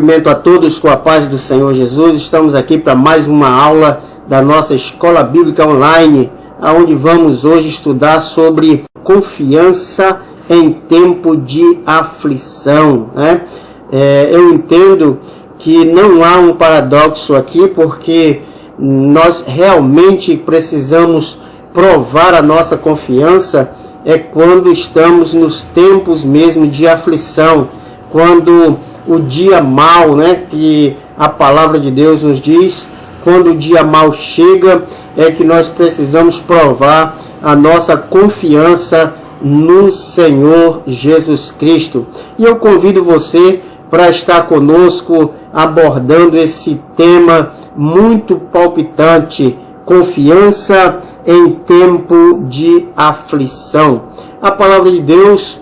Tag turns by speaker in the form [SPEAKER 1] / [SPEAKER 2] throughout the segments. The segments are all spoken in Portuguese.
[SPEAKER 1] Cumprimento a todos com a paz do Senhor Jesus. Estamos aqui para mais uma aula da nossa Escola Bíblica Online, onde vamos hoje estudar sobre confiança em tempo de aflição, né? Eu entendo que não há um paradoxo aqui, porque nós realmente precisamos provar a nossa confiança quando estamos nos tempos mesmo de aflição, quando o dia mau, né, que a palavra de Deus nos diz, quando o dia mau chega, é que nós precisamos provar a nossa confiança no Senhor Jesus Cristo. E eu convido você para estar conosco abordando esse tema muito palpitante: confiança em tempo de aflição. A palavra de Deus,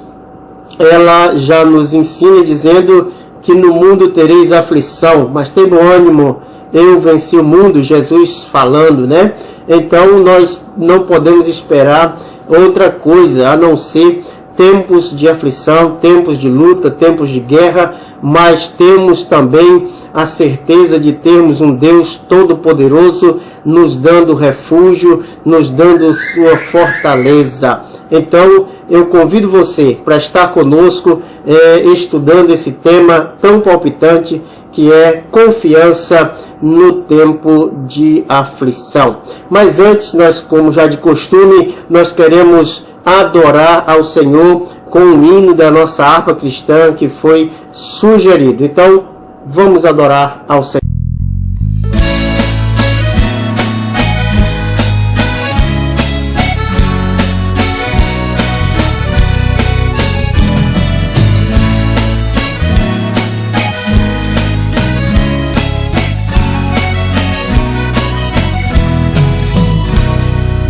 [SPEAKER 1] ela já nos ensina dizendo que no mundo tereis aflição, mas tendo ânimo, eu venci o mundo, Jesus falando, né? Então nós não podemos esperar outra coisa a não ser tempos de aflição, tempos de luta, tempos de guerra, mas temos também a certeza de termos um Deus Todo-Poderoso nos dando refúgio, nos dando sua fortaleza. Então, eu convido você para estar conosco estudando esse tema tão palpitante que é confiança no tempo de aflição. Mas antes, nós, como já de costume, nós queremos adorar ao Senhor com o hino da nossa harpa cristã que foi sugerido. Então, vamos adorar ao Senhor.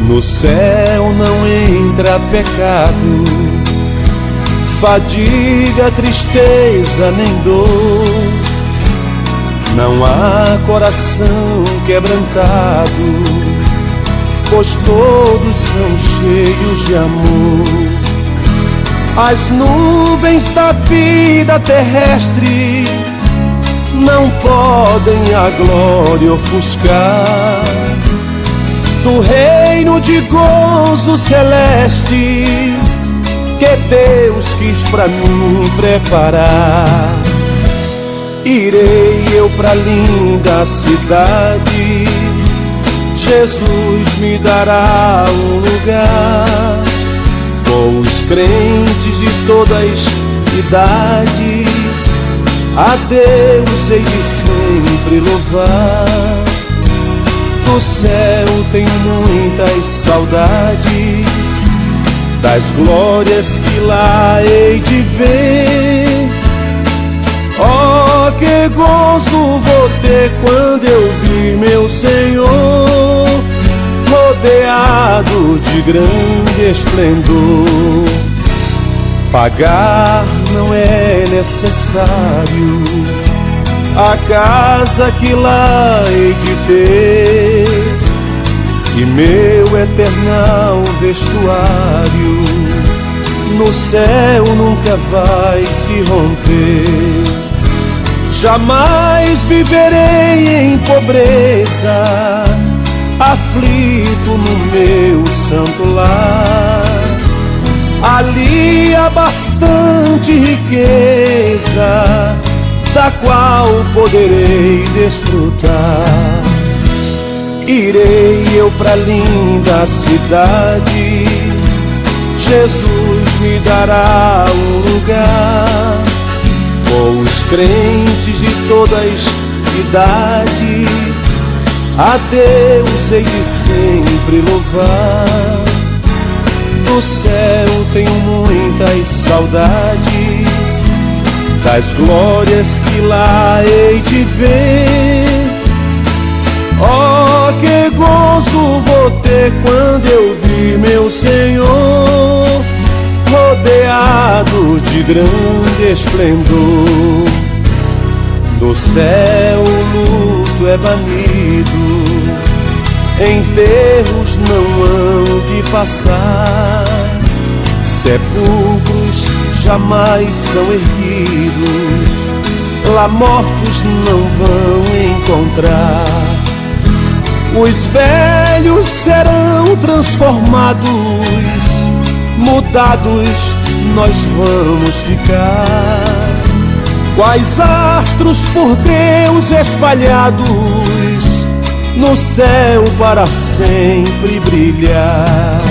[SPEAKER 2] No céu não entra pecado, fadiga, tristeza nem dor. Não há coração quebrantado, pois todos são cheios de amor. As nuvens da vida terrestre não podem a glória ofuscar do reino de gozo celeste que Deus quis pra mim preparar. Irei eu pra linda cidade, Jesus me dará um lugar. Os crentes de todas idades a Deus hei de sempre louvar. Do céu tenho muitas saudades das glórias que lá hei de ver. Oh, que gozo vou ter quando eu vir meu Senhor rodeado de grande esplendor. Pagar não é necessário a casa que lá hei de ter, e meu eternal vestuário no céu nunca vai se romper. Jamais viverei em pobreza, aflito no meu santo lar. Ali há bastante riqueza, da qual poderei desfrutar. Irei eu pra linda cidade, Jesus me dará um lugar. Os crentes de todas idades a Deus hei de sempre louvar. Do céu tenho muitas saudades das glórias que lá hei de ver. Oh, que gozo vou ter quando eu vir meu Senhor rodeado de grande esplendor. Do céu o luto é banido, enterros não hão de passar, sepulcros jamais são erguidos, lá mortos não vão encontrar. Os velhos serão transformados, mudados nós vamos ficar. Quais astros por Deus espalhados no céu para sempre brilhar.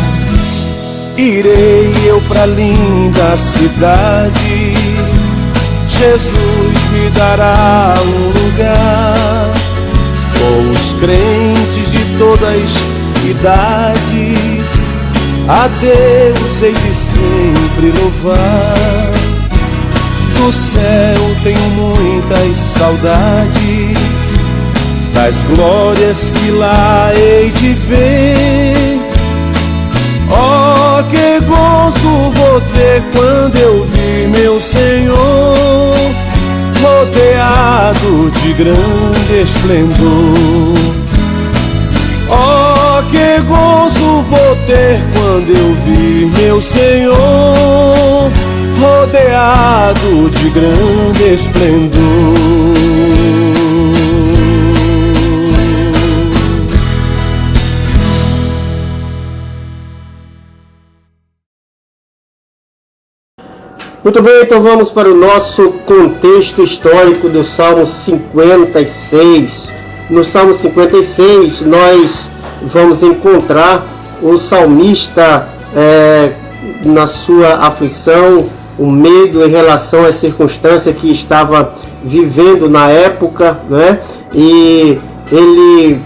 [SPEAKER 2] Irei eu pra linda cidade, Jesus me dará um lugar. Com os crentes de todas idades, a Deus hei de sempre louvar. Do céu tenho muitas saudades, das glórias que lá hei de ver. Oh, que gozo vou ter quando eu vi meu Senhor rodeado de grande esplendor. Oh, que gozo vou ter quando eu vi meu Senhor rodeado de grande esplendor.
[SPEAKER 1] Muito bem, então vamos para o nosso contexto histórico do Salmo 56. No Salmo 56 nós vamos encontrar o salmista na sua aflição, o medo em relação às circunstâncias que estava vivendo na época, né? E ele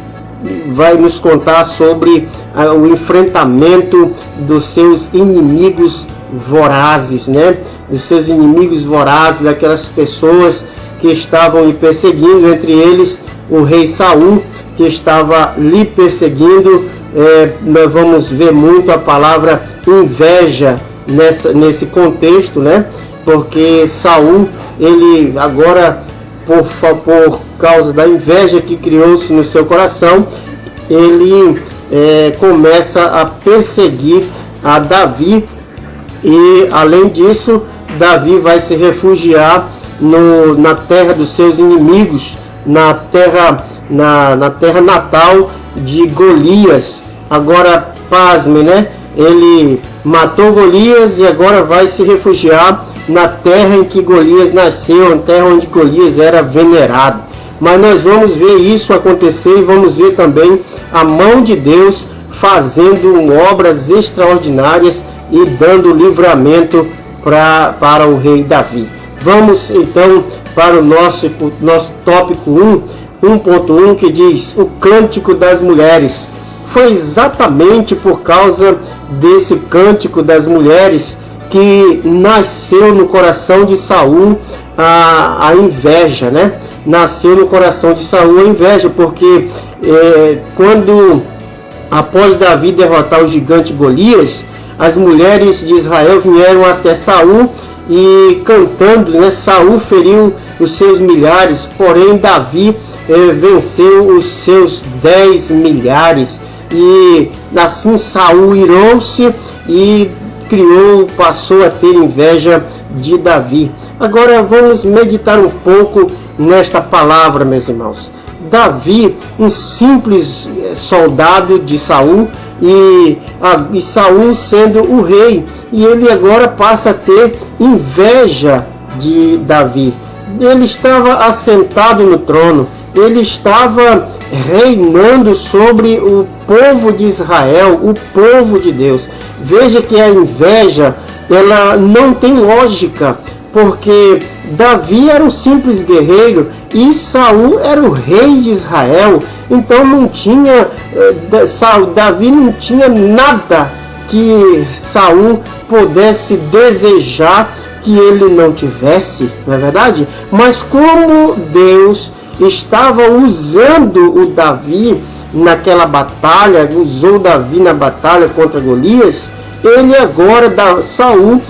[SPEAKER 1] vai nos contar sobre o enfrentamento dos seus inimigos vorazes, né? Dos seus inimigos vorazes, daquelas pessoas que estavam lhe perseguindo, entre eles o rei Saul, que estava lhe perseguindo. Nós vamos ver muito a palavra inveja nesse contexto, né? Porque Saul, ele agora, por causa da inveja que criou-se no seu coração, ele começa a perseguir a Davi. E além disso, Davi vai se refugiar na terra dos seus inimigos, na terra natal de Golias. Agora, pasme, né? Ele matou Golias e agora vai se refugiar na terra em que Golias nasceu, na terra onde Golias era venerado. Mas nós vamos ver isso acontecer e vamos ver também a mão de Deus fazendo obras extraordinárias e dando livramento para o rei Davi. Vamos então para o nosso tópico 1.1, que diz o Cântico das Mulheres. Foi exatamente por causa desse Cântico das Mulheres que nasceu no coração de Saul a inveja, né? Nasceu no coração de Saul a inveja, porque quando, após Davi derrotar o gigante Golias, as mulheres de Israel vieram até Saul e cantando, né? Saul feriu os seus milhares, porém Davi venceu os seus 10 milhares. E assim Saul irou-se e passou a ter inveja de Davi. Agora vamos meditar um pouco nesta palavra, meus irmãos. Davi, um simples soldado de Saul, e Saul sendo o rei, e ele agora passa a ter inveja de Davi. Ele estava assentado no trono, ele estava reinando sobre o povo de Israel, o povo de Deus. Veja que a inveja, ela não tem lógica, porque Davi era um simples guerreiro e Saul era o rei de Israel. Então Davi não tinha nada que Saul pudesse desejar que ele não tivesse, não é verdade? Mas como Deus estava usando o Davi naquela batalha, usou Davi na batalha contra Golias, ele agora, Saul,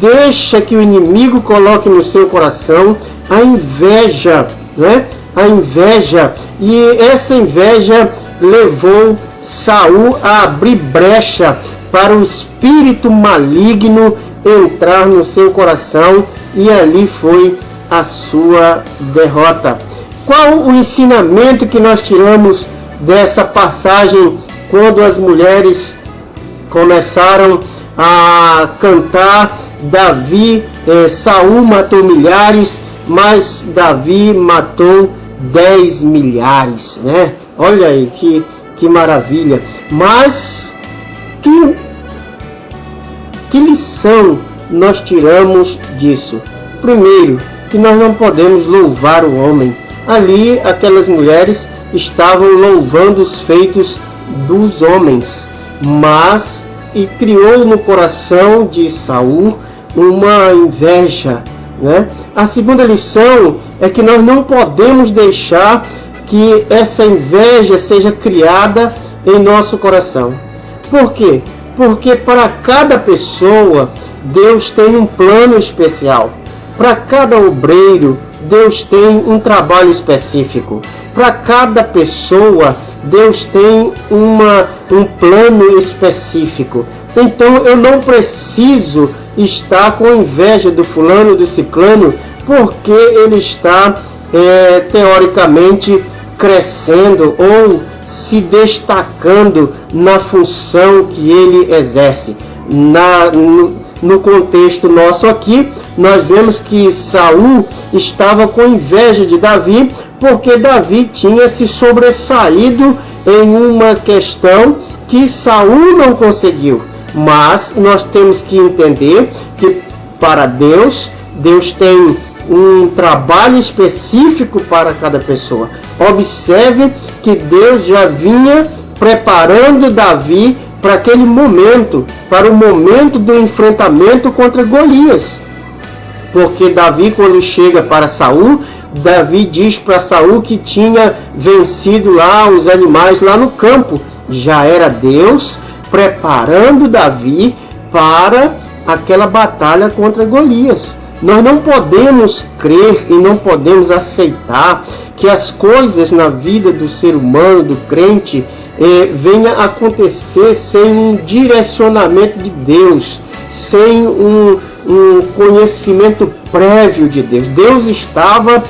[SPEAKER 1] deixa que o inimigo coloque no seu coração a inveja, né? A inveja, e essa inveja levou Saul a abrir brecha para o espírito maligno entrar no seu coração, e ali foi a sua derrota. Qual o ensinamento que nós tiramos dessa passagem quando as mulheres começaram a cantar? Saul matou milhares, mas Davi matou 10 milhares, né? Olha aí que maravilha. Mas que lição nós tiramos disso? Primeiro, que nós não podemos louvar o homem. Ali, aquelas mulheres estavam louvando os feitos dos homens, e criou no coração de Saul uma inveja, né? A segunda lição é que nós não podemos deixar que essa inveja seja criada em nosso coração. Por quê? Porque para cada pessoa Deus tem um plano especial. Para cada obreiro Deus tem um trabalho específico. Para cada pessoa Deus tem um plano específico. Então eu não preciso estar com inveja do fulano, do ciclano, porque ele está teoricamente crescendo ou se destacando na função que ele exerce. No contexto nosso aqui, nós vemos que Saul estava com inveja de Davi, porque Davi tinha se sobressaído em uma questão que Saul não conseguiu. Mas nós temos que entender que para Deus tem um trabalho específico para cada pessoa. Observe que Deus já vinha preparando Davi para aquele momento, para o momento do enfrentamento contra Golias. Porque Davi, quando chega para Saul, Davi diz para Saul que tinha vencido lá os animais lá no campo. Já era Deus preparando Davi para aquela batalha contra Golias. Nós não podemos crer e não podemos aceitar que as coisas na vida do ser humano, do crente, venha a acontecer sem um direcionamento de Deus, sem um conhecimento prévio de Deus. Deus estava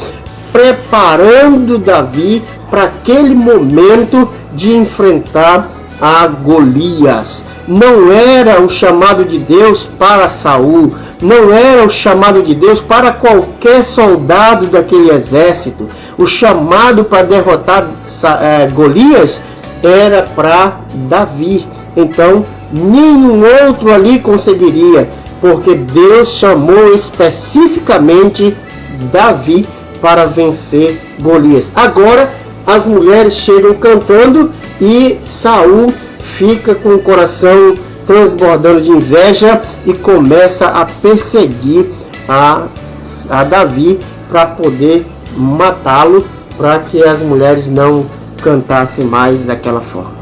[SPEAKER 1] preparando Davi para aquele momento de enfrentar a Golias. Não era o chamado de Deus para Saul, não era o chamado de Deus para qualquer soldado daquele exército. O chamado para derrotar Golias era para Davi. Então, nenhum outro ali conseguiria, porque Deus chamou especificamente Davi para vencer Golias. Agora, as mulheres chegam cantando e Saul fica com o coração transbordando de inveja e começa a perseguir a Davi para poder matá-lo, para que as mulheres não cantassem mais daquela forma.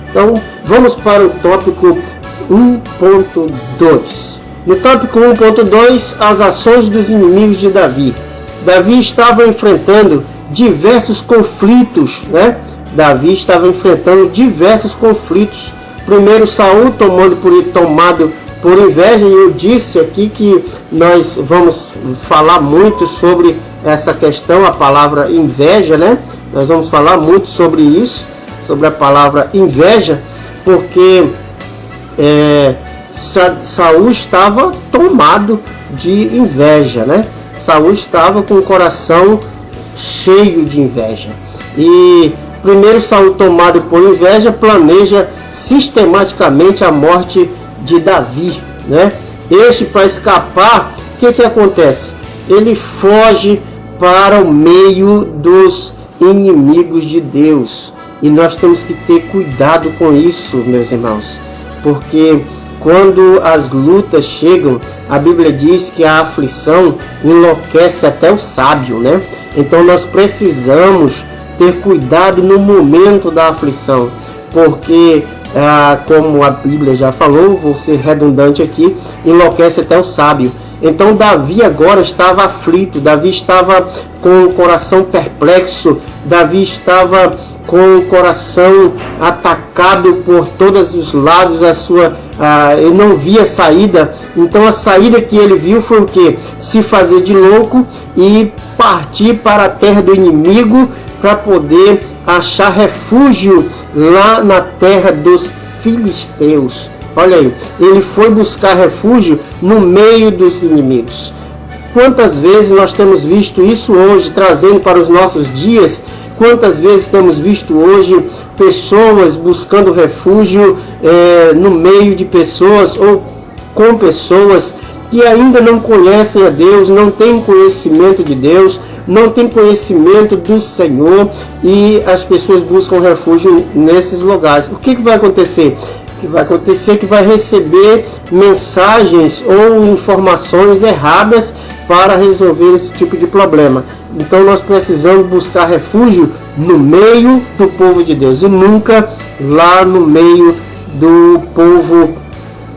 [SPEAKER 1] Então, vamos para o tópico 1.2. No tópico 1.2, as ações dos inimigos de Davi. Davi estava enfrentando diversos conflitos, né? Davi estava enfrentando diversos conflitos. Primeiro, Saul tomado por inveja, e eu disse aqui que nós vamos falar muito sobre essa questão, a palavra inveja, né? Nós vamos falar muito sobre isso, sobre a palavra inveja, porque Saul estava tomado de inveja, né? Saul estava com o coração cheio de inveja. E primeiro, Saul, tomado por inveja, planeja sistematicamente a morte de Davi, né? Este, para escapar, o que acontece? Ele foge para o meio dos inimigos de Deus. E nós temos que ter cuidado com isso, meus irmãos, porque quando as lutas chegam, a Bíblia diz que a aflição enlouquece até o sábio, né? Então nós precisamos ter cuidado no momento da aflição, porque como a Bíblia já falou, vou ser redundante aqui, enlouquece até o sábio. Então Davi agora estava aflito, Davi estava com o coração perplexo, Davi estava com o coração atacado por todos os lados, ele não via saída. Então a saída que ele viu foi o quê? Se fazer de louco e partir para a terra do inimigo para poder achar refúgio lá na terra dos filisteus. Olha aí, ele foi buscar refúgio no meio dos inimigos. Quantas vezes nós temos visto isso hoje, trazendo para os nossos dias? Quantas vezes temos visto hoje pessoas buscando refúgio no meio de pessoas ou com pessoas que ainda não conhecem a Deus, não têm conhecimento de Deus, não têm conhecimento do Senhor, e as pessoas buscam refúgio nesses lugares. O que vai acontecer? O que vai acontecer é que vai receber mensagens ou informações erradas para resolver esse tipo de problema. Então nós precisamos buscar refúgio no meio do povo de Deus e nunca lá no meio do povo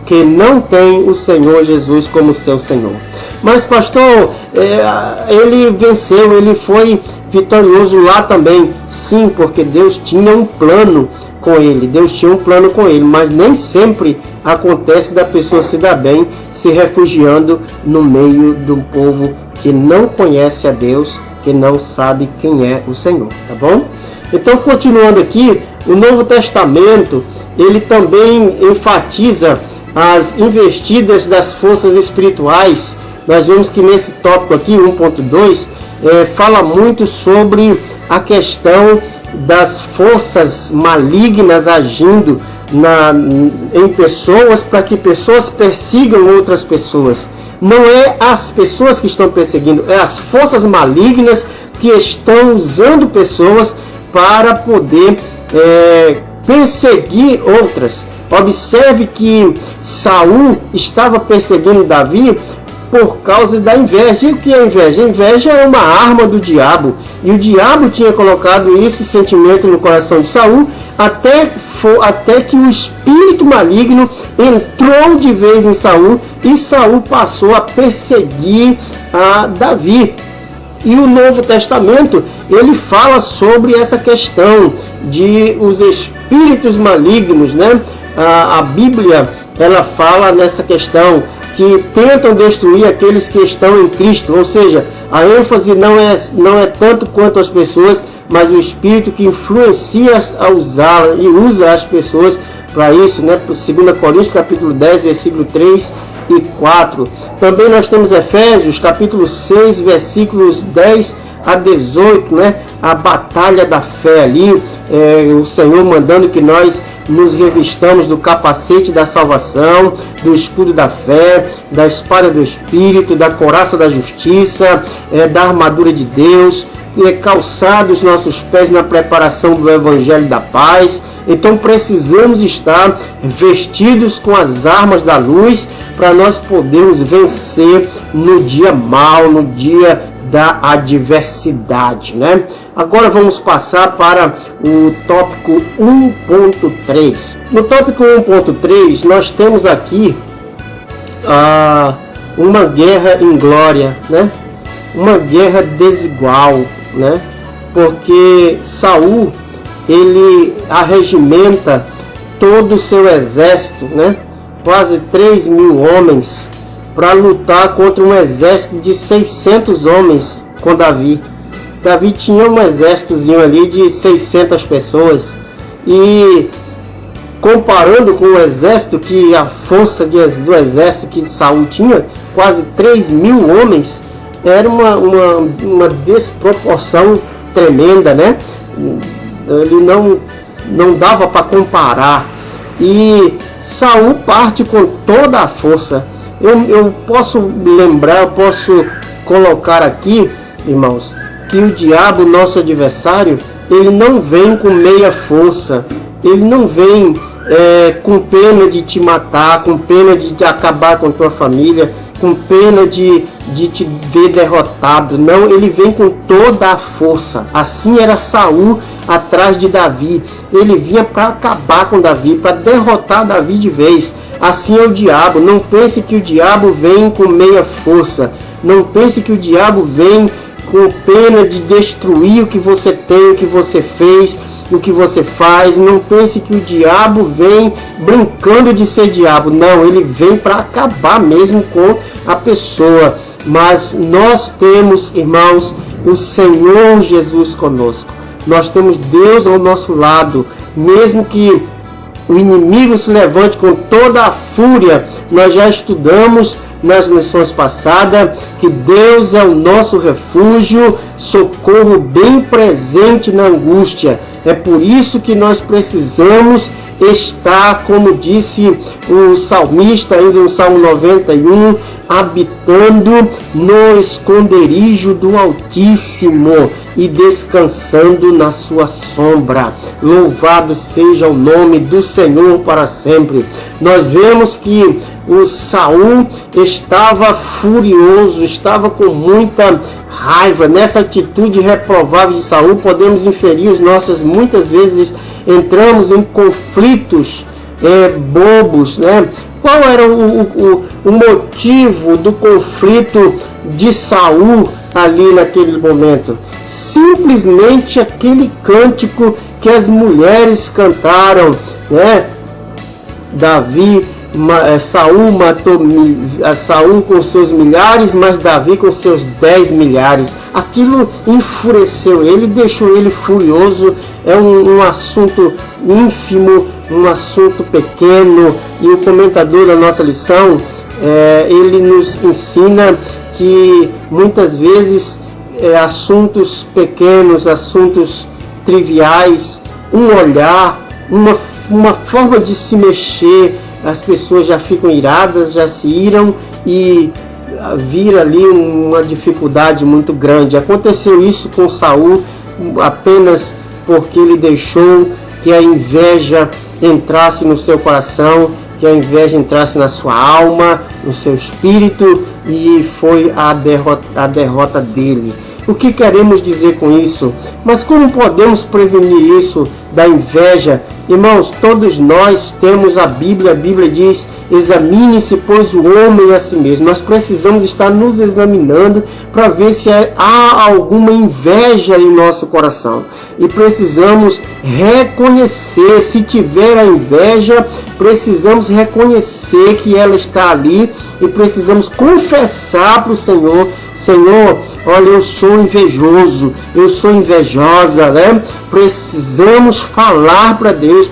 [SPEAKER 1] que não tem o Senhor Jesus como seu Senhor. Mas pastor, ele venceu, ele foi vitorioso lá também. Sim, porque Deus tinha um plano com ele, mas nem sempre acontece da pessoa se dar bem se refugiando no meio do povo que não conhece a Deus, que não sabe quem é o Senhor, tá bom? Então, continuando aqui, o Novo Testamento, ele também enfatiza as investidas das forças espirituais. Nós vemos que nesse tópico aqui, 1.2, fala muito sobre a questão das forças malignas agindo em pessoas para que pessoas persigam outras pessoas. Não é as pessoas que estão perseguindo, é as forças malignas que estão usando pessoas para poder perseguir outras. Observe que Saul estava perseguindo Davi por causa da inveja. E o que é inveja? A inveja é uma arma do diabo. E o diabo tinha colocado esse sentimento no coração de Saul até que o espírito maligno entrou de vez em Saul e Saul passou a perseguir a Davi. E o Novo Testamento, ele fala sobre essa questão de os espíritos malignos, né? A Bíblia, ela fala nessa questão que tentam destruir aqueles que estão em Cristo, ou seja, a ênfase não é tanto quanto as pessoas, mas o Espírito que influencia a usá-la e usa as pessoas para isso, né? 2 Coríntios capítulo 10, versículo 3 e 4. Também nós temos Efésios capítulo 6, versículos 10 a 18, né? A batalha da fé ali, o Senhor mandando que nós nos revistamos do capacete da salvação, do escudo da fé, da espada do Espírito, da couraça da justiça, da armadura de Deus, calçados nossos pés na preparação do Evangelho da paz. Então precisamos estar vestidos com as armas da luz para nós podermos vencer no dia mau, no dia da adversidade, né? Agora vamos passar para o tópico 1.3. No tópico 1.3 nós temos aqui uma guerra inglória, né? Uma guerra desigual, né? Porque Saul, ele arregimenta todo o seu exército, né? Quase 3.000 homens para lutar contra um exército de 600 homens com Davi. Davi tinha um exércitozinho ali de 600 pessoas, e comparando com o exército que a força do exército que Saul tinha, quase 3.000 homens, era uma desproporção tremenda, né? Ele não dava para comparar, e Saul parte com toda a força. Eu posso colocar aqui, irmãos, que o diabo, nosso adversário, ele não vem com meia força, ele não vem com pena de te matar, com pena de acabar com tua família, com pena de te ver derrotado. Não, ele vem com toda a força. Assim era Saul atrás de Davi. Ele vinha para acabar com Davi, para derrotar Davi de vez. Assim é o diabo. Não pense que o diabo vem com meia força. Não pense que o diabo vem com pena de destruir o que você tem, o que você fez. o que você faz. Não pense que o diabo vem brincando de ser diabo. Não, ele vem para acabar mesmo com a pessoa. Mas nós temos, irmãos, o Senhor Jesus conosco. Nós temos Deus ao nosso lado. Mesmo que o inimigo se levante com toda a fúria, nós já estudamos nas lições passadas que Deus é o nosso refúgio, socorro bem presente na angústia. É por isso que nós precisamos estar, como disse o salmista ainda no Salmo 91, habitando no esconderijo do Altíssimo e descansando na sua sombra. Louvado seja o nome do Senhor para sempre. Nós vemos que o Saul estava furioso, estava com muita raiva. Nessa atitude reprovável de Saul, podemos inferir muitas vezes entramos em conflitos bobos, né? Qual era o motivo do conflito de Saul ali naquele momento? Simplesmente aquele cântico que as mulheres cantaram, né? Saul matou Saul com seus milhares, mas Davi com seus 10 milhares. Aquilo enfureceu ele, deixou ele furioso. É um assunto ínfimo, um assunto pequeno. E o comentador da nossa lição, ele nos ensina que muitas vezes assuntos pequenos, assuntos triviais, um olhar, uma forma de se mexer, as pessoas já ficam iradas, já se iram e vira ali uma dificuldade muito grande. Aconteceu isso com Saul apenas porque ele deixou que a inveja entrasse no seu coração, que a inveja entrasse na sua alma, no seu espírito, e foi a derrota dele. O que queremos dizer com isso? Mas como podemos prevenir isso da inveja? Irmãos, todos nós temos a Bíblia diz: examine-se, pois, o homem a si mesmo. Nós precisamos estar nos examinando para ver se há alguma inveja em nosso coração. E precisamos reconhecer, se tiver a inveja, precisamos reconhecer que ela está ali e precisamos confessar para o Senhor: Senhor, olha, eu sou invejoso, eu sou invejosa, né? Precisamos falar para Deus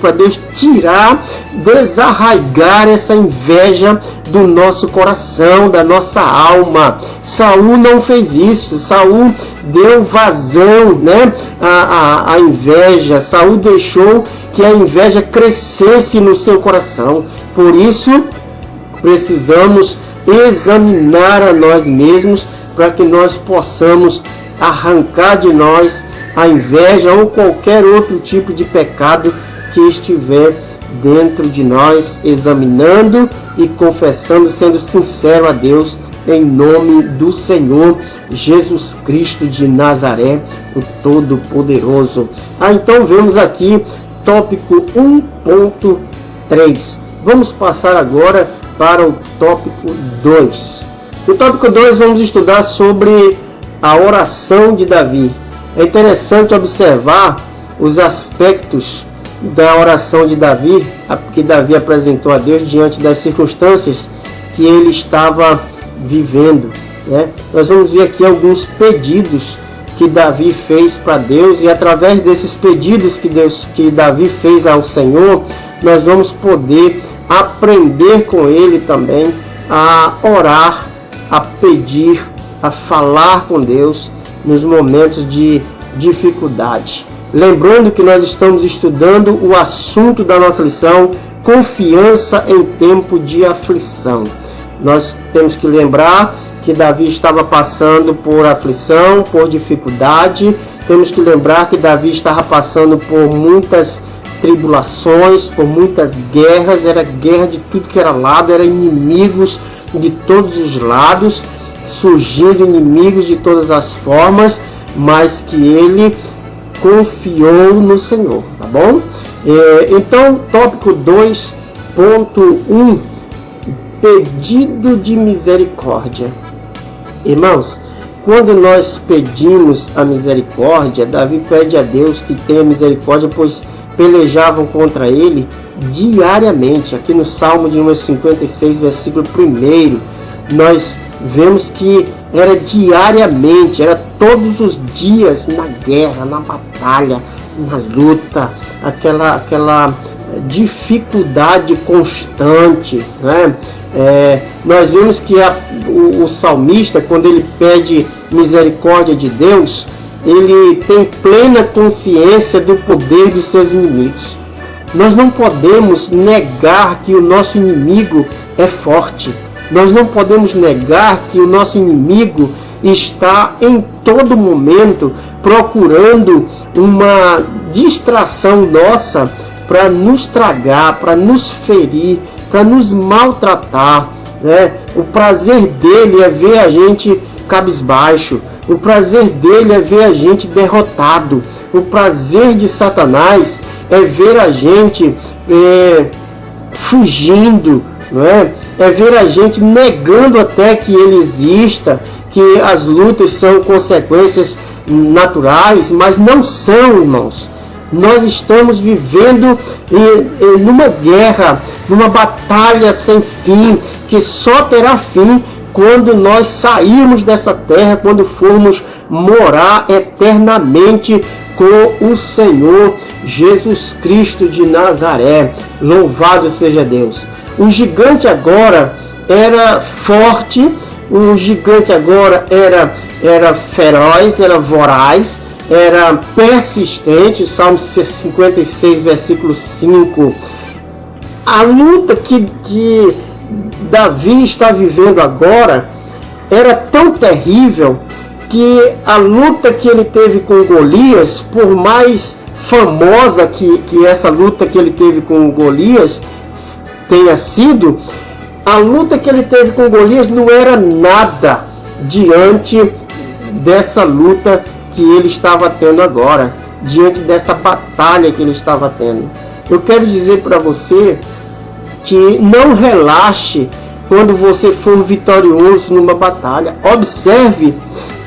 [SPEAKER 1] tirar, desarraigar essa inveja do nosso coração, da nossa alma. Saul não fez isso. Saul deu vazão, né, à inveja. Saul deixou que a inveja crescesse no seu coração. Por isso, precisamos examinar a nós mesmos para que nós possamos arrancar de nós a inveja ou qualquer outro tipo de pecado que estiver dentro de nós, examinando e confessando, sendo sincero a Deus, em nome do Senhor Jesus Cristo de Nazaré, o Todo-Poderoso. Então vemos aqui tópico 1.3. Vamos passar agora para o tópico 2. No tópico 2 vamos estudar sobre a oração de Davi. É interessante observar os aspectos da oração de Davi, que Davi apresentou a Deus diante das circunstâncias que ele estava vivendo, né? Nós vamos ver aqui alguns pedidos que Davi fez para Deus, e através desses pedidos que Davi fez ao Senhor, nós vamos poder aprender com ele também a orar, a pedir, a falar com Deus nos momentos de dificuldade. Lembrando que nós estamos estudando o assunto da nossa lição, confiança em tempo de aflição. Nós temos que lembrar que Davi estava passando por aflição, por dificuldade. Temos que lembrar que Davi estava passando por muitas tribulações, por muitas guerras. Era guerra de tudo que era lado, eram inimigos de todos os lados, surgindo inimigos de todas as formas, mas que ele confiou no Senhor, tá bom? Então, tópico 2.1, pedido de misericórdia. Irmãos, quando nós pedimos a misericórdia, Davi pede a Deus que tenha misericórdia, pois pelejavam contra ele diariamente. Aqui no Salmo de número 56, versículo 1, nós vemos que era diariamente, era todos os dias na guerra, na batalha, na luta, aquela dificuldade constante, né? Nós vemos que o salmista, quando ele pede misericórdia de Deus, ele tem plena consciência do poder dos seus inimigos. Nós não podemos negar que o nosso inimigo é forte. Nós não podemos negar que o nosso inimigo está em todo momento procurando uma distração nossa para nos tragar, para nos ferir, para nos maltratar, né? O prazer dele é ver a gente cabisbaixo. O prazer dele é ver a gente derrotado. O prazer de Satanás é ver a gente fugindo, não é? É ver a gente negando até que ele exista, que as lutas são consequências naturais, mas não são, irmãos. Nós estamos vivendo numa guerra, numa batalha sem fim, que só terá fim quando nós sairmos dessa terra, quando formos morar eternamente com o Senhor Jesus Cristo de Nazaré. Louvado seja Deus. O gigante agora era forte, o gigante agora era feroz, era voraz, era persistente. Salmo 56, versículo 5. A luta que Davi está vivendo agora era tão terrível que a luta que ele teve com Golias, por mais famosa que essa luta que ele teve com Golias tenha sido, a luta que ele teve com Golias não era nada diante dessa luta que ele estava tendo agora, diante dessa batalha que ele estava tendo. Eu quero dizer para você que não relaxe quando você for vitorioso numa batalha. Observe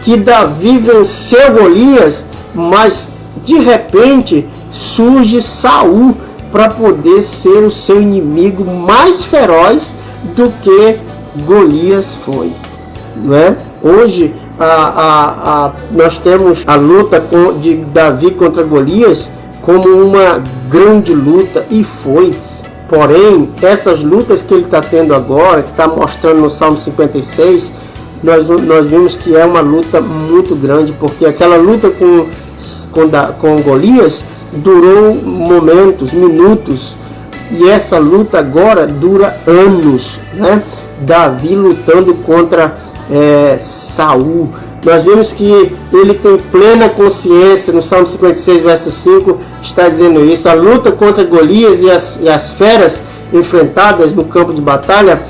[SPEAKER 1] que Davi venceu Golias, mas de repente surge Saul para poder ser o seu inimigo mais feroz do que Golias foi, não é? Hoje nós temos a luta de Davi contra Golias como uma grande luta, e foi. Porém, essas lutas que ele está tendo agora, que está mostrando no Salmo 56, nós vimos que é uma luta muito grande, porque aquela luta com Golias durou momentos, minutos, e essa luta agora dura anos, né? Davi lutando contra Saul. Nós vemos que ele tem plena consciência, no Salmo 56, verso 5, está dizendo isso. A luta contra Golias e as feras enfrentadas no campo de batalha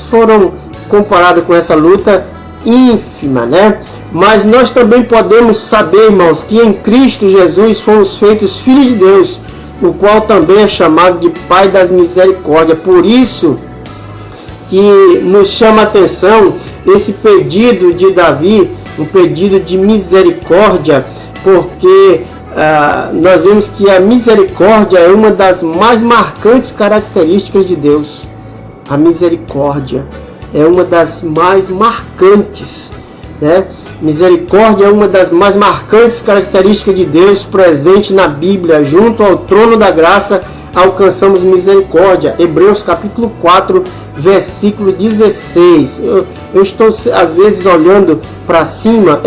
[SPEAKER 1] foram comparadas com essa luta ínfima, né? Mas nós também podemos saber, irmãos, que em Cristo Jesus fomos feitos filhos de Deus, o qual também é chamado de Pai das Misericórdias. Por isso que nos chama a atenção esse pedido de Davi, um pedido de misericórdia, porque nós vemos que a misericórdia é uma das mais marcantes características de Deus. A misericórdia é uma das mais marcantes, né? Misericórdia é uma das mais marcantes características de Deus presente na Bíblia. Junto ao trono da graça alcançamos misericórdia. Hebreus capítulo 4, versículo 16. Eu estou às vezes olhando para cima,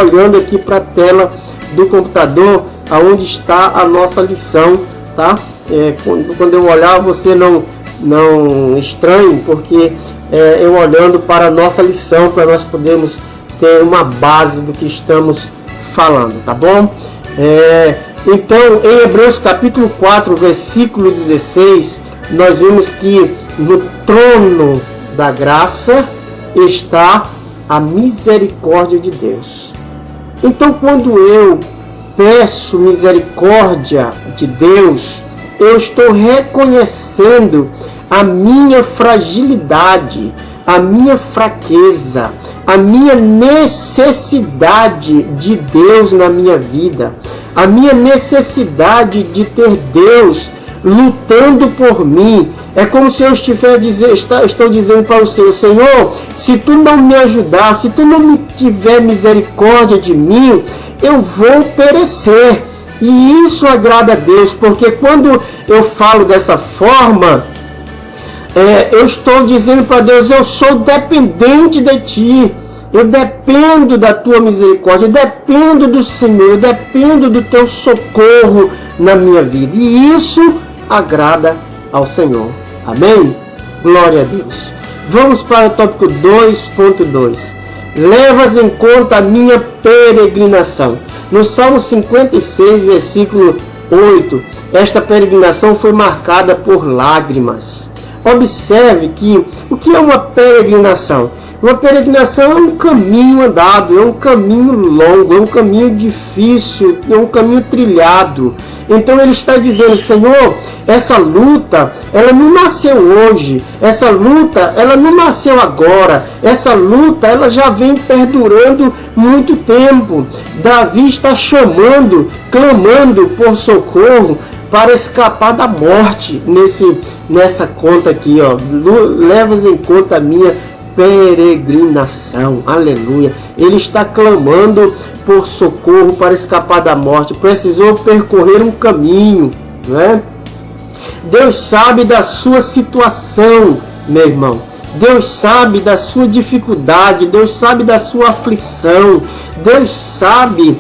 [SPEAKER 1] olhando aqui para a tela do computador, aonde está a nossa lição, tá? Quando eu olhar, você não estranhe, porque eu olhando para a nossa lição, para nós podermos ter uma base do que estamos falando, tá bom? Então, em Hebreus capítulo 4, versículo 16, nós vemos que no trono da graça está a misericórdia de Deus. Então, quando eu peço misericórdia de Deus, eu estou reconhecendo a minha fragilidade, a minha fraqueza, a minha necessidade de Deus na minha vida, a minha necessidade de ter Deus lutando por mim. É como se eu estou dizendo para o Senhor, se tu não me ajudar, se tu não me tiver misericórdia de mim, eu vou perecer. E isso agrada a Deus, porque quando eu falo dessa forma, eu estou dizendo para Deus, eu sou dependente de Ti. Eu dependo da Tua misericórdia, eu dependo do Senhor, eu dependo do Teu socorro na minha vida. E isso agrada ao Senhor. Amém? Glória a Deus. Vamos para o tópico 2.2. Levas em conta a minha peregrinação. No Salmo 56, versículo 8, esta peregrinação foi marcada por lágrimas. Observe que o que é uma peregrinação? Uma peregrinação é um caminho andado, é um caminho longo, é um caminho difícil, é um caminho trilhado. Então ele está dizendo, Senhor, essa luta, ela não nasceu hoje, essa luta, ela não nasceu agora, essa luta, ela já vem perdurando muito tempo. Davi está chamando, clamando por socorro para escapar da morte nessa conta aqui, ó. Levas em conta a minha peregrinação, aleluia. Ele está clamando por socorro para escapar da morte, precisou percorrer um caminho, né? Deus sabe da sua situação, meu irmão. Deus sabe da sua dificuldade, Deus sabe da sua aflição, Deus sabe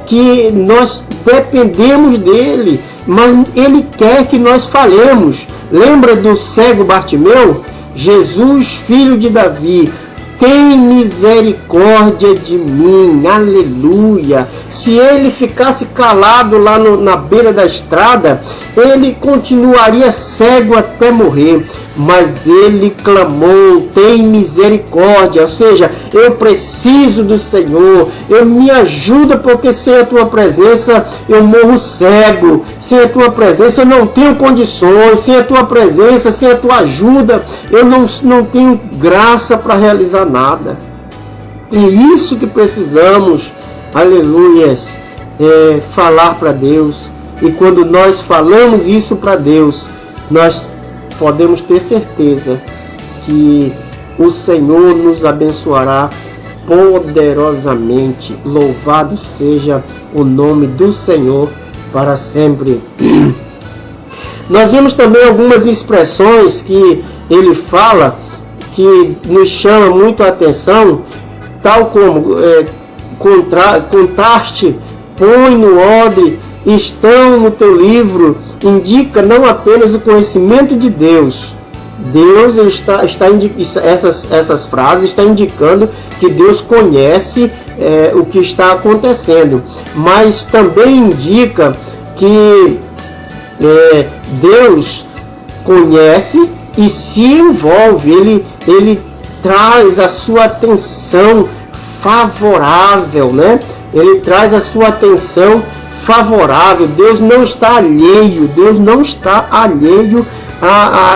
[SPEAKER 1] que nós dependemos dele, mas ele quer que nós falemos. Lembra do cego Bartimeu? Jesus, filho de Davi, tem misericórdia de mim, aleluia. Se ele ficasse calado lá na beira da estrada, ele continuaria cego até morrer. Mas ele clamou, tem misericórdia, ou seja, eu preciso do Senhor, eu me ajuda, porque sem a tua presença eu morro cego, sem a tua presença eu não tenho condições, sem a tua presença, sem a tua ajuda, eu não tenho graça para realizar nada. É isso que precisamos, aleluias, falar para Deus. E quando nós falamos isso para Deus, nós podemos ter certeza que o Senhor nos abençoará poderosamente. Louvado seja o nome do Senhor para sempre. Nós vimos também algumas expressões que ele fala que nos chama muito a atenção, tal como contar-te, põe no odre, estão no teu livro, indica não apenas o conhecimento de Deus. Deus essas frases estão indicando que Deus conhece o que está acontecendo, mas também indica que Deus conhece e se envolve, ele traz a sua atenção favorável, né? Ele traz a sua atenção favorável. Deus não está alheio, Deus não está alheio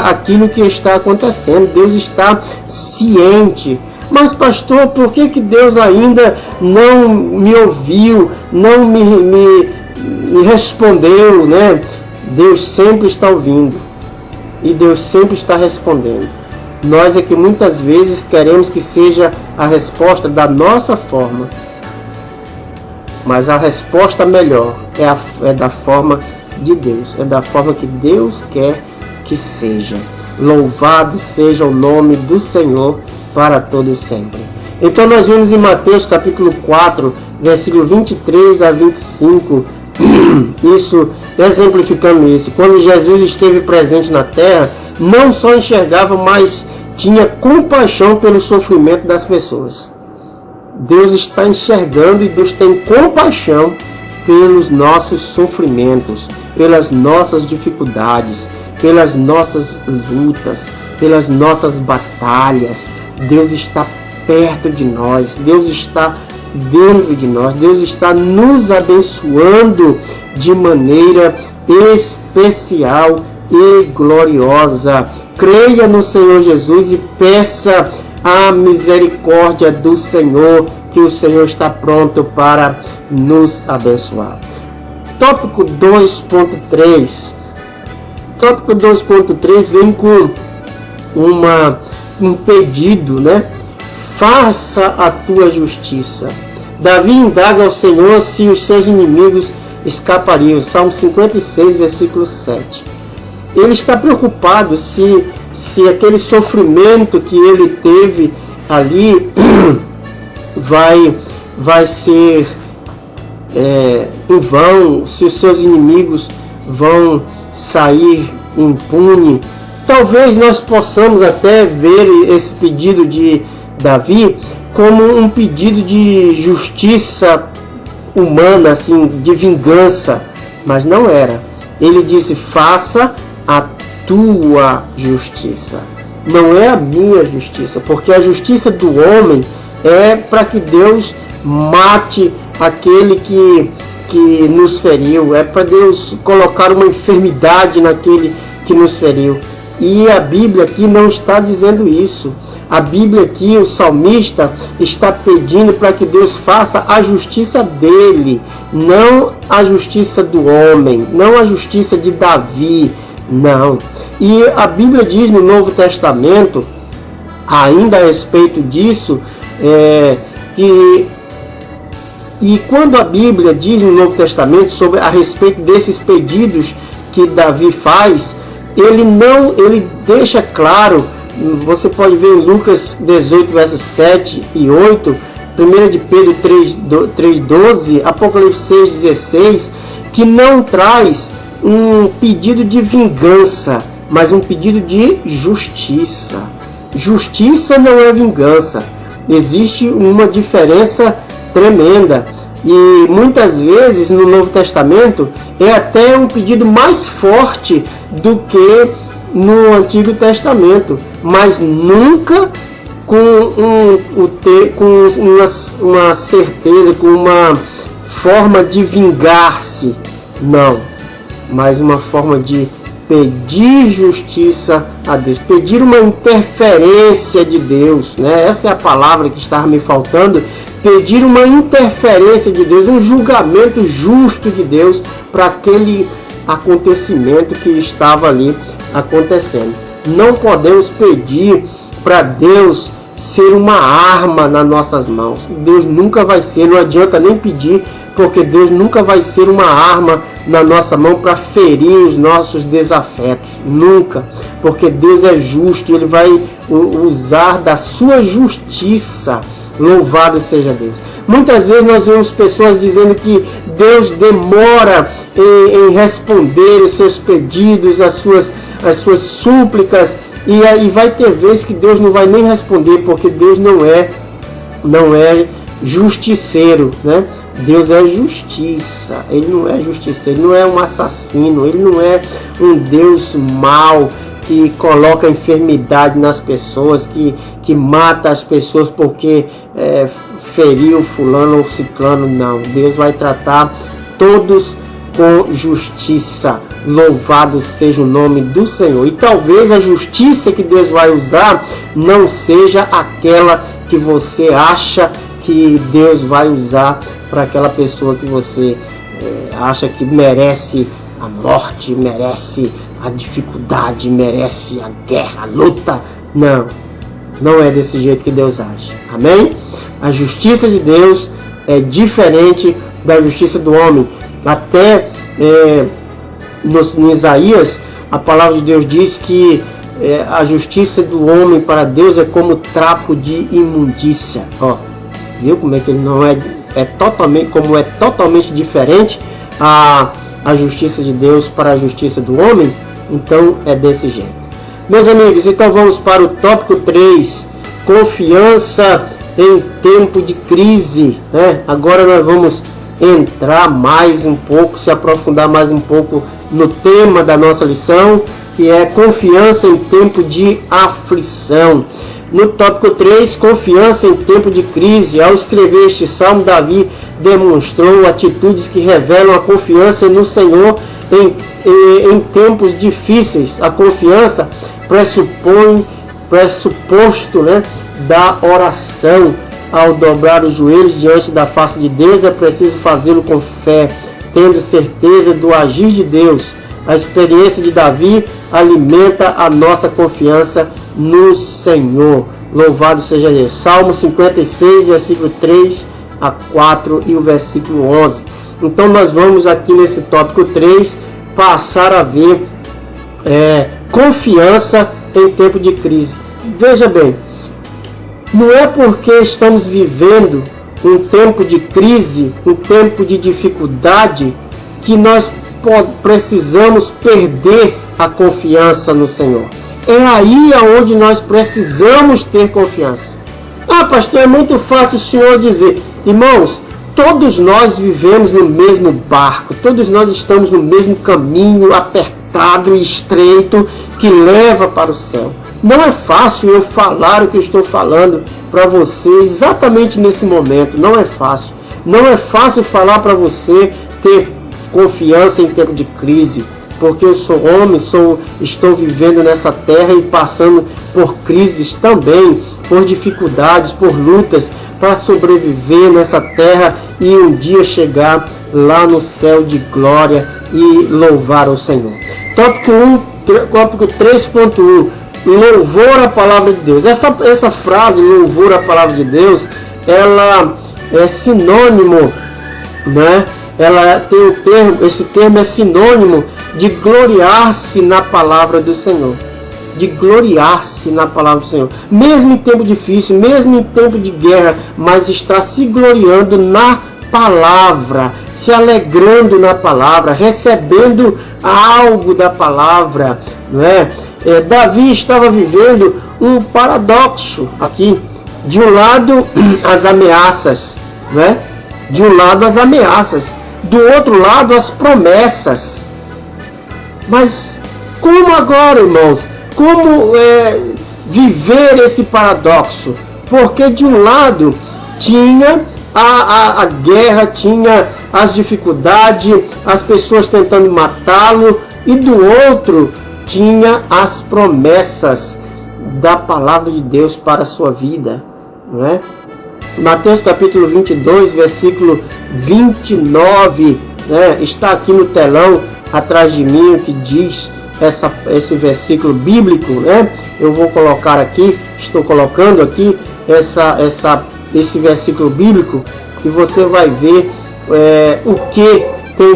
[SPEAKER 1] àquilo que está acontecendo. Deus está ciente. Mas pastor, por que Deus ainda não me ouviu, não me respondeu, né? Deus sempre está ouvindo e Deus sempre está respondendo. Nós é que muitas vezes queremos que seja a resposta da nossa forma, mas a resposta melhor é da forma de Deus, é da forma que Deus quer que seja. Louvado seja o nome do Senhor para todos sempre. Então nós vimos em Mateus capítulo 4, versículo 23 a 25, isso, exemplificando isso. Quando Jesus esteve presente na terra, não só enxergava, mas tinha compaixão pelo sofrimento das pessoas. Deus está enxergando e Deus tem compaixão pelos nossos sofrimentos, pelas nossas dificuldades, pelas nossas lutas, pelas nossas batalhas. Deus está perto de nós, Deus está dentro de nós, Deus está nos abençoando de maneira especial e gloriosa. Creia no Senhor Jesus e peça a misericórdia do Senhor, que o Senhor está pronto para nos abençoar. Tópico 2.3. Tópico 2.3 vem com um pedido, né? Faça a tua justiça. Davi indaga ao Senhor se os seus inimigos escapariam. Salmo 56, versículo 7. Ele está preocupado se aquele sofrimento que ele teve ali vai ser em vão, se os seus inimigos vão sair impune. Talvez nós possamos até ver esse pedido de Davi como um pedido de justiça humana, assim, de vingança, mas não era. Ele disse: faça a tua justiça, não é a minha justiça, porque a justiça do homem é para que Deus mate aquele que nos feriu, é para Deus colocar uma enfermidade naquele que nos feriu. E a Bíblia aqui não está dizendo isso. A Bíblia aqui, o salmista está pedindo para que Deus faça a justiça dele, não a justiça do homem, não a justiça de Davi, não. E a Bíblia diz no Novo Testamento, ainda a respeito disso, e quando a Bíblia diz no Novo Testamento a respeito desses pedidos que Davi faz, ele deixa claro. Você pode ver em Lucas 18, versos 7 e 8, 1 de Pedro 3,12, Apocalipse 6,16, que não traz um pedido de vingança, mas um pedido de justiça. Justiça não é vingança. Existe uma diferença tremenda. E muitas vezes no Novo Testamento é até um pedido mais forte do que no Antigo Testamento, mas nunca com uma certeza, com uma forma de vingar-se, não, mas uma forma de pedir justiça a Deus, pedir uma interferência de Deus, né? Essa é a palavra que estava me faltando. Pedir uma interferência de Deus, um julgamento justo de Deus para aquele acontecimento que estava ali acontecendo. Não podemos pedir para Deus ser uma arma nas nossas mãos. Deus nunca vai ser, não adianta nem pedir, porque Deus nunca vai ser uma arma na nossa mão para ferir os nossos desafetos. Nunca. Porque Deus é justo e Ele vai usar da sua justiça. Louvado seja Deus. Muitas vezes nós vemos pessoas dizendo que Deus demora em responder os seus pedidos, as suas súplicas, e aí vai ter vezes que Deus não vai nem responder, porque Deus não é justiceiro, né? Deus é justiça, Ele não é justiceiro, Ele não é um assassino, Ele não é um Deus mau que coloca enfermidade nas pessoas, que mata as pessoas porque feriu fulano ou ciclano. Não, Deus vai tratar todos com justiça. Louvado seja o nome do Senhor. E talvez a justiça que Deus vai usar não seja aquela que você acha que Deus vai usar para aquela pessoa que você acha que merece a morte, merece a dificuldade, merece a guerra, a luta. Não, não é desse jeito que Deus age. Amém? A justiça de Deus é diferente da justiça do homem. Até no Isaías, a palavra de Deus diz que a justiça do homem para Deus é como trapo de imundícia. Ó, viu como é que ele não totalmente diferente a justiça de Deus para a justiça do homem? Então é desse jeito. Meus amigos, então vamos para o tópico 3, confiança em tempo de crise, né? Agora nós vamos entrar mais um pouco, se aprofundar mais um pouco no tema da nossa lição, que é confiança em tempo de aflição. No tópico 3, confiança em tempo de crise. Ao escrever este salmo, Davi demonstrou atitudes que revelam a confiança no Senhor em tempos difíceis. A confiança pressuposto, né, da oração. Ao dobrar os joelhos diante da face de Deus, é preciso fazê-lo com fé, tendo certeza do agir de Deus. A experiência de Davi alimenta a nossa confiança no Senhor. Louvado seja Deus. Salmo 56, versículo 3 a 4 e o versículo 11. Então nós vamos aqui nesse tópico 3 passar a ver confiança em tempo de crise. Veja bem, não é porque estamos vivendo um tempo de crise, um tempo de dificuldade, que nós precisamos perder a confiança no Senhor. É aí aonde nós precisamos ter confiança. Ah, pastor, é muito fácil o senhor dizer. Irmãos, todos nós vivemos no mesmo barco, todos nós estamos no mesmo caminho apertado e estreito que leva para o céu. Não é fácil eu falar o que eu estou falando para você exatamente nesse momento. Não é fácil. Não é fácil falar para você ter confiança em tempo de crise. Porque eu sou homem, estou vivendo nessa terra e passando por crises também, por dificuldades, por lutas, para sobreviver nessa terra e um dia chegar lá no céu de glória e louvar o Senhor. Tópico 3.1. Louvor à palavra de Deus. Essa frase, louvor à palavra de Deus, ela é sinônimo, né? Ela tem esse termo é sinônimo de gloriar-se na palavra do Senhor. De gloriar-se na palavra do Senhor. Mesmo em tempo difícil, mesmo em tempo de guerra, mas está se gloriando na palavra, se alegrando na palavra, recebendo algo da palavra, não é? Davi estava vivendo um paradoxo aqui. De um lado, as ameaças, né? De um lado, as ameaças. Do outro lado, as promessas. Mas como agora, irmãos? Como viver esse paradoxo? Porque de um lado tinha a guerra, tinha as dificuldades, as pessoas tentando matá-lo, e do outro tinha as promessas da palavra de Deus para a sua vida, não é? Mateus capítulo 22, versículo 29, né? Está aqui no telão atrás de mim, que diz esse versículo bíblico, né? Eu vou colocar aqui, estou colocando aqui esse versículo bíblico, e você vai ver o que tem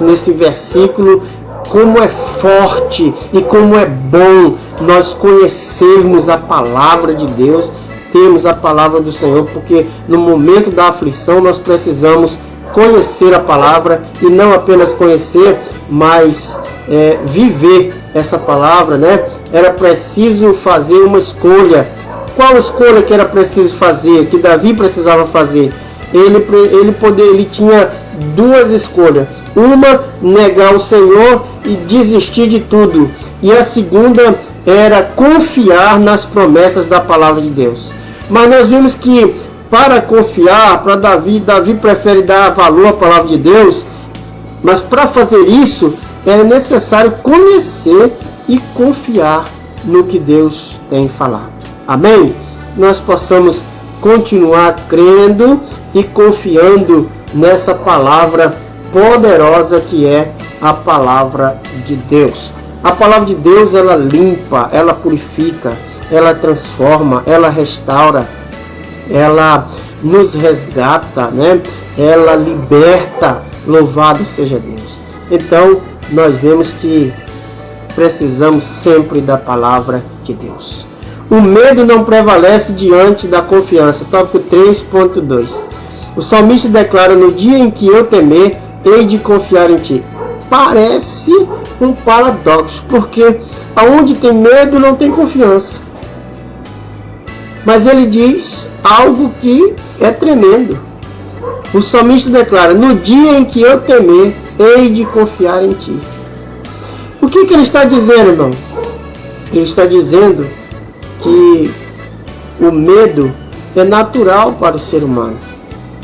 [SPEAKER 1] nesse versículo, como é forte e como é bom nós conhecermos a palavra de Deus, temos a palavra do Senhor, porque no momento da aflição nós precisamos conhecer a palavra, e não apenas conhecer, mas viver essa palavra, né? Era preciso fazer uma escolha. Qual escolha que era preciso fazer, que Davi precisava fazer? Ele tinha duas escolhas. Uma, negar o Senhor e desistir de tudo. E a segunda era confiar nas promessas da palavra de Deus. Mas nós vimos que para confiar, para Davi prefere dar valor à palavra de Deus. Mas para fazer isso, era necessário conhecer e confiar no que Deus tem falado. Amém? Nós possamos continuar crendo e confiando nessa palavra poderosa que é a palavra de Deus. A palavra de Deus, ela limpa, ela purifica, ela transforma, ela restaura, ela nos resgata, né? Ela liberta. Louvado seja Deus. Então, nós vemos que precisamos sempre da palavra de Deus. O medo não prevalece diante da confiança. Tópico 3.2. O salmista declara: no dia em que eu temer, hei de confiar em ti. Parece um paradoxo, porque aonde tem medo não tem confiança. Mas ele diz algo que é tremendo. O salmista declara: no dia em que eu temer, hei de confiar em ti. O que ele está dizendo, irmão? Ele está dizendo que o medo é natural para o ser humano.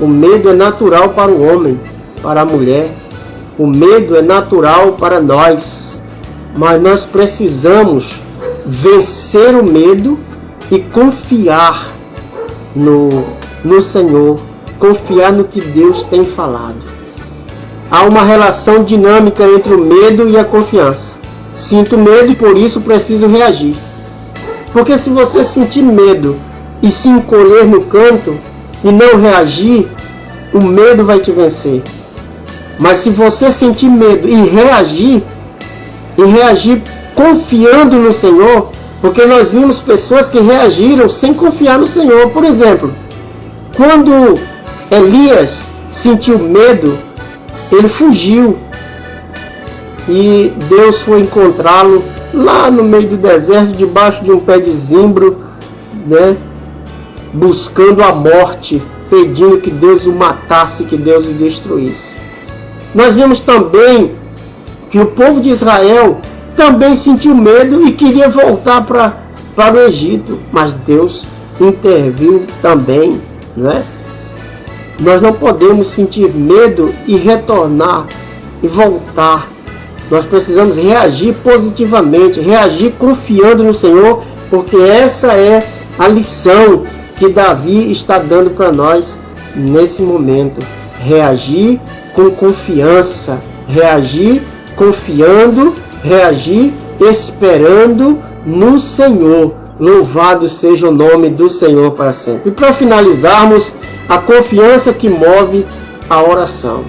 [SPEAKER 1] O medo é natural para o homem, para a mulher. O medo é natural para nós, mas nós precisamos vencer o medo e confiar no Senhor, confiar no que Deus tem falado. Há uma relação dinâmica entre o medo e a confiança. Sinto medo e por isso preciso reagir. Porque se você sentir medo e se encolher no canto e não reagir, o medo vai te vencer. Mas se você sentir medo e reagir confiando no Senhor, porque nós vimos pessoas que reagiram sem confiar no Senhor. Por exemplo, quando Elias sentiu medo, ele fugiu e Deus foi encontrá-lo lá no meio do deserto, debaixo de um pé de zimbro, né? Buscando a morte, pedindo que Deus o matasse, que Deus o destruísse. Nós vimos também que o povo de Israel também sentiu medo e queria voltar para o Egito, mas Deus interviu também, né? Nós não podemos sentir medo e retornar e voltar. Nós precisamos reagir positivamente, reagir confiando no Senhor, porque essa é a lição que Davi está dando para nós nesse momento. Reagir com confiança, reagir confiando, reagir esperando no Senhor. Louvado seja o nome do Senhor para sempre. E para finalizarmos, a confiança que move a oração.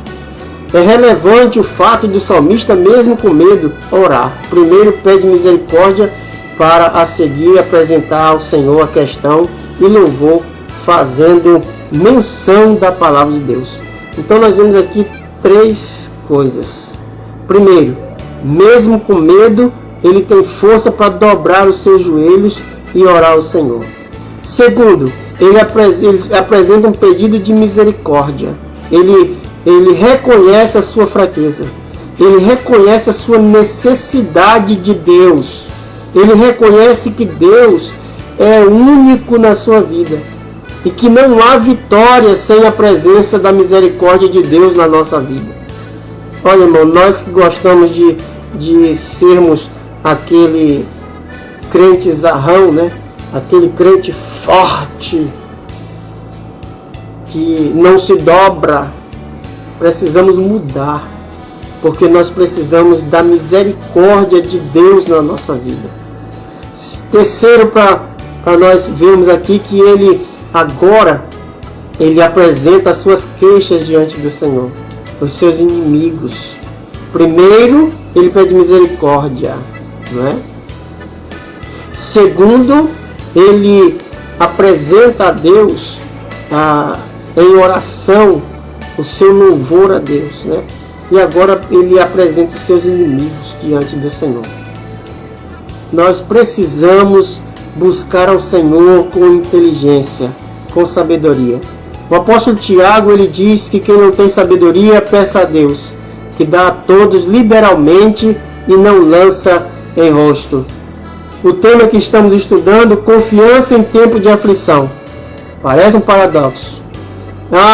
[SPEAKER 1] É relevante o fato do salmista, mesmo com medo, orar. Primeiro pede misericórdia para a seguir apresentar ao Senhor a questão e louvor, fazendo menção da palavra de Deus. Então nós vemos aqui 3 coisas. Primeiro, mesmo com medo, ele tem força para dobrar os seus joelhos e orar ao Senhor. Segundo, ele apresenta um pedido de misericórdia. Ele reconhece a sua fraqueza. Ele reconhece a sua necessidade de Deus. Ele reconhece que Deus é único na sua vida e que não há vitória sem a presença da misericórdia de Deus na nossa vida. Olha, irmão, nós que gostamos de sermos aquele crente zarrão, né? Aquele crente forte que não se dobra, precisamos mudar, porque nós precisamos da misericórdia de Deus na nossa vida. Terceiro, para nós vermos aqui que ele apresenta as suas queixas diante do Senhor, os seus inimigos. Primeiro, ele pede misericórdia, não é? Segundo, ele apresenta a Deus em oração o seu louvor a Deus, né? E agora ele apresenta os seus inimigos diante do Senhor. Nós precisamos buscar ao Senhor com inteligência, com sabedoria. O apóstolo Tiago, ele diz que quem não tem sabedoria, peça a Deus, que dá a todos liberalmente e não lança em rosto. O tema que estamos estudando, confiança em tempo de aflição. Parece um paradoxo.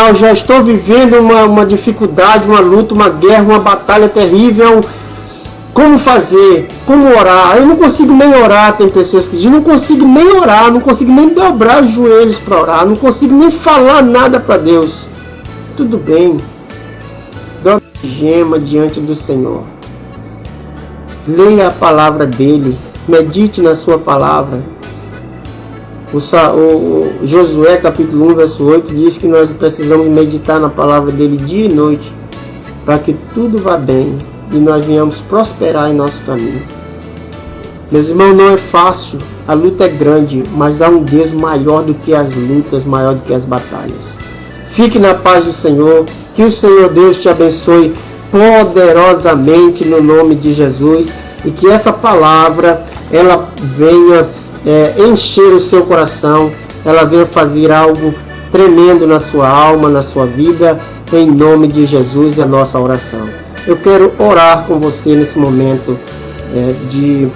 [SPEAKER 1] Eu já estou vivendo uma dificuldade, uma luta, uma guerra, uma batalha terrível. Como fazer? Como orar? Eu não consigo nem orar, tem pessoas que dizem, não consigo nem orar, não consigo nem dobrar os joelhos para orar, não consigo nem falar nada para Deus. Tudo bem. Dobre a gema diante do Senhor. Leia a palavra dele. Medite na sua palavra. O Josué capítulo 1, verso 8 diz que nós precisamos meditar na palavra dele dia e noite, para que tudo vá bem e nós venhamos prosperar em nosso caminho. Meus irmãos, não é fácil, a luta é grande, mas há um Deus maior do que as lutas, maior do que as batalhas. Fique na paz do Senhor, que o Senhor Deus te abençoe poderosamente no nome de Jesus, e que essa palavra ela venha encher o seu coração, ela venha fazer algo tremendo na sua alma, na sua vida, em nome de Jesus, é a nossa oração. Eu quero orar com você nesse momento de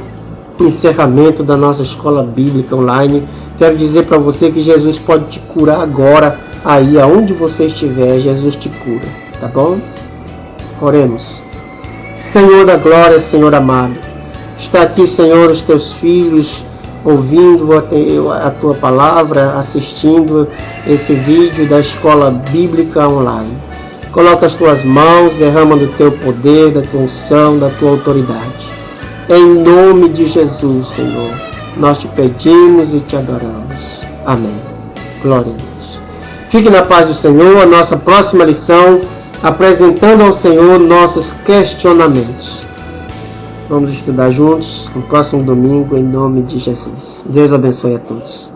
[SPEAKER 1] encerramento da nossa escola bíblica online. Quero dizer para você que Jesus pode te curar agora, aí aonde você estiver, Jesus te cura, tá bom? Oremos. Senhor da glória, Senhor amado, está aqui, Senhor, os teus filhos, ouvindo a tua palavra, assistindo esse vídeo da Escola Bíblica Online. Coloca as tuas mãos, derrama do teu poder, da tua unção, da tua autoridade. Em nome de Jesus, Senhor, nós te pedimos e te adoramos. Amém. Glória a Deus. Fique na paz do Senhor. A nossa próxima lição, apresentando ao Senhor nossos questionamentos. Vamos estudar juntos no próximo domingo, em nome de Jesus. Deus abençoe a todos.